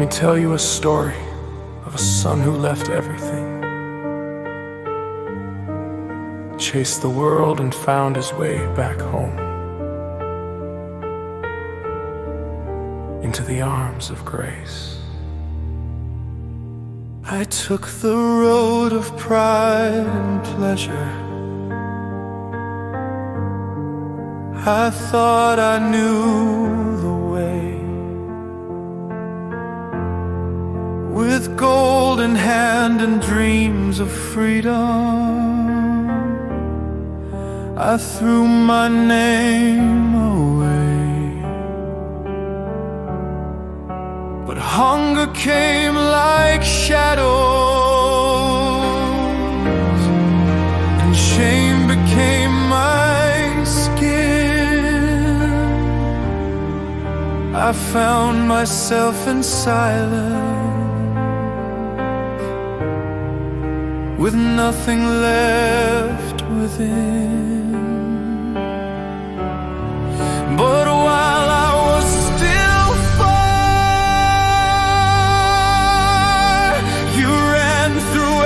me tell you a story of a son who left everything, chased the world and found his way back home, into the arms of grace. I took the road of pride and pleasure. I thought I knew the way. With gold in hand and dreams of freedom, I threw my name away. But hunger came like shadows, and shame became my skin. I found myself in silence, with nothing left within. But while I was still far, you ran through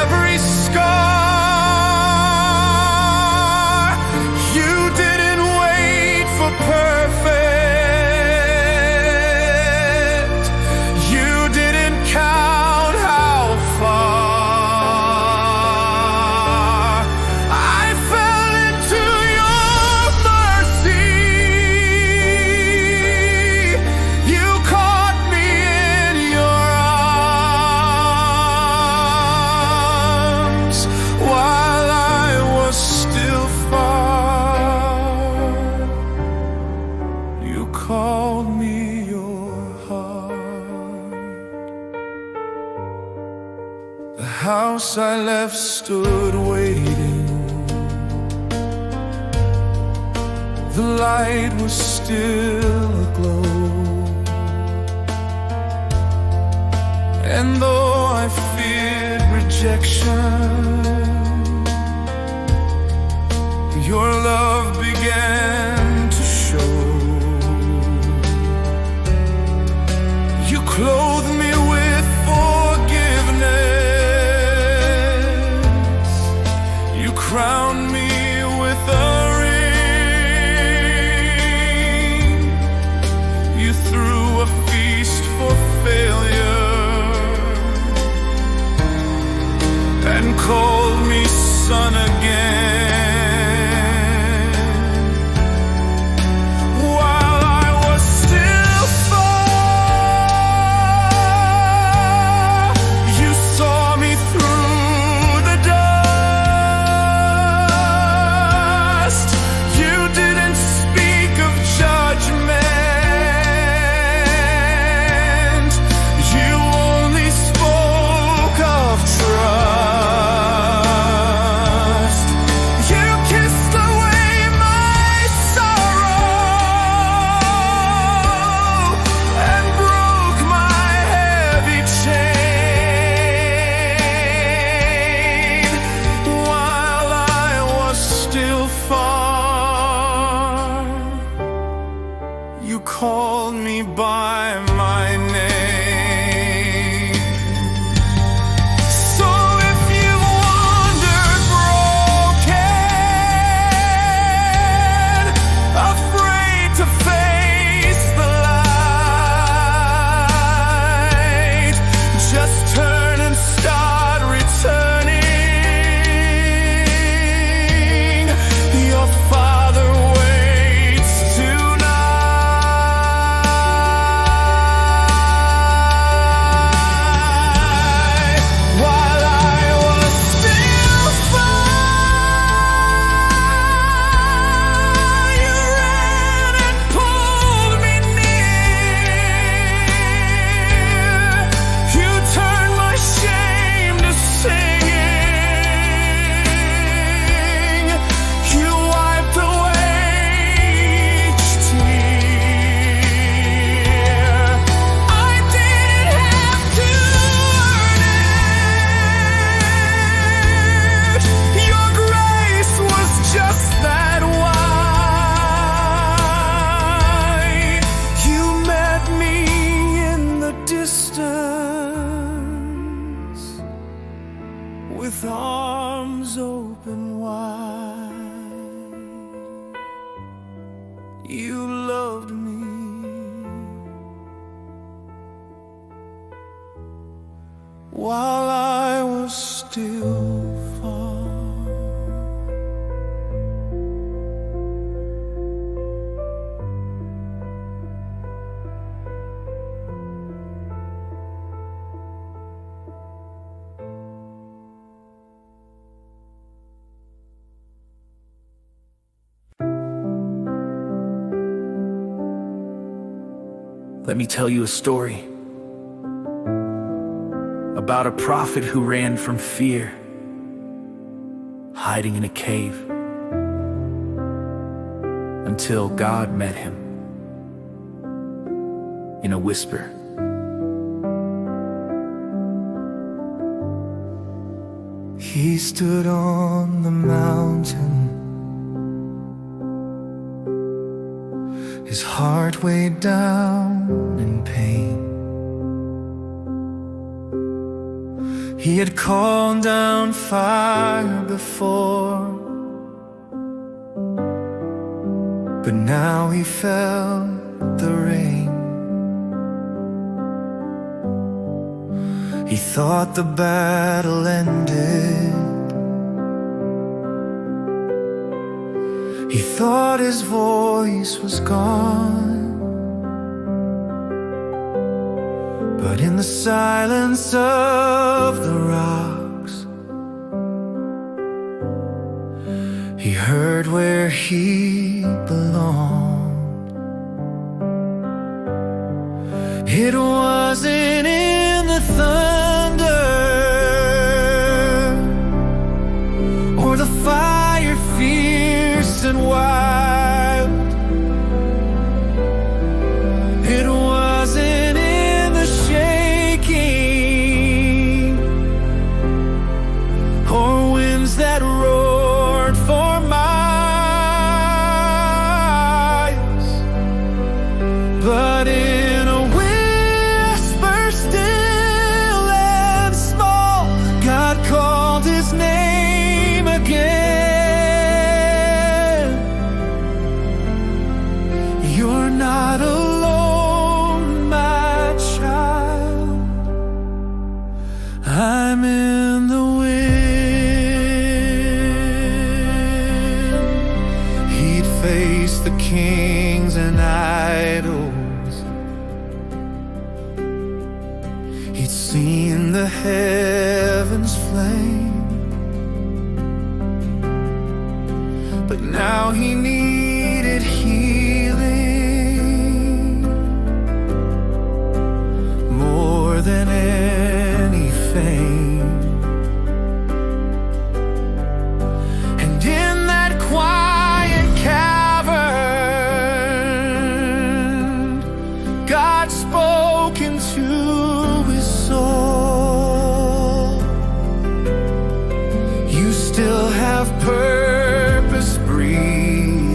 every scar. You didn't wait for perfect. You didn't count how far. Called me your heart. The house I left stood waiting. The light was still aglow, and though I feared rejection, your love began to show. You clothed me with forgiveness. You crowned me with a ring. You threw a feast for failure and called me son again. with arms open wide. You loved me while I was still far. Let me tell you a story about a prophet who ran from fear, hiding in a cave, until God met him in a whisper. He stood on the mountain, his heart weighed down in pain. He had calmed down fire before, but now he felt the rain. He thought the battle ended. He thought his voice was gone. But in the silence of the rocks, he heard where he belonged. It wasn't in the thunder or the fire fierce and wild. It wasn't in the shaking or winds that roared for miles, but in a whisper still and small, God called his name again. You're not alone, my child. I'm in the wind. He'd faced the kings and idols. He'd seen the heavens flame, but now he needed healing more than any fame. And in that quiet cavern, God spoke into his soul. You still have purpose, breathe.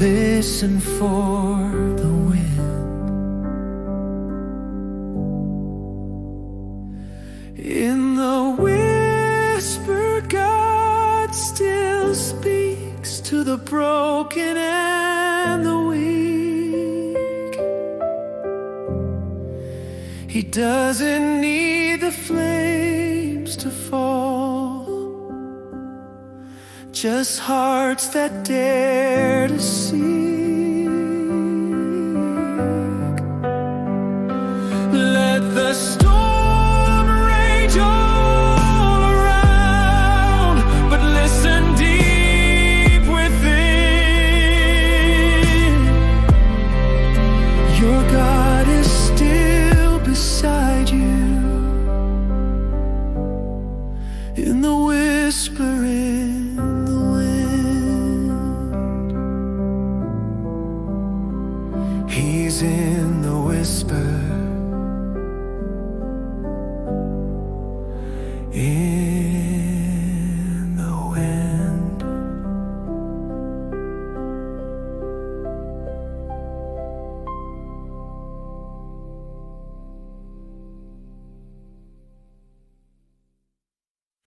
Listen for the wind. In the whisper, God still speaks to the broken and the weak. He doesn't need the flames to fall, just hearts that dare to seek. Let the storm rage all around, but listen deep within. Your God is still beside you in the whispering.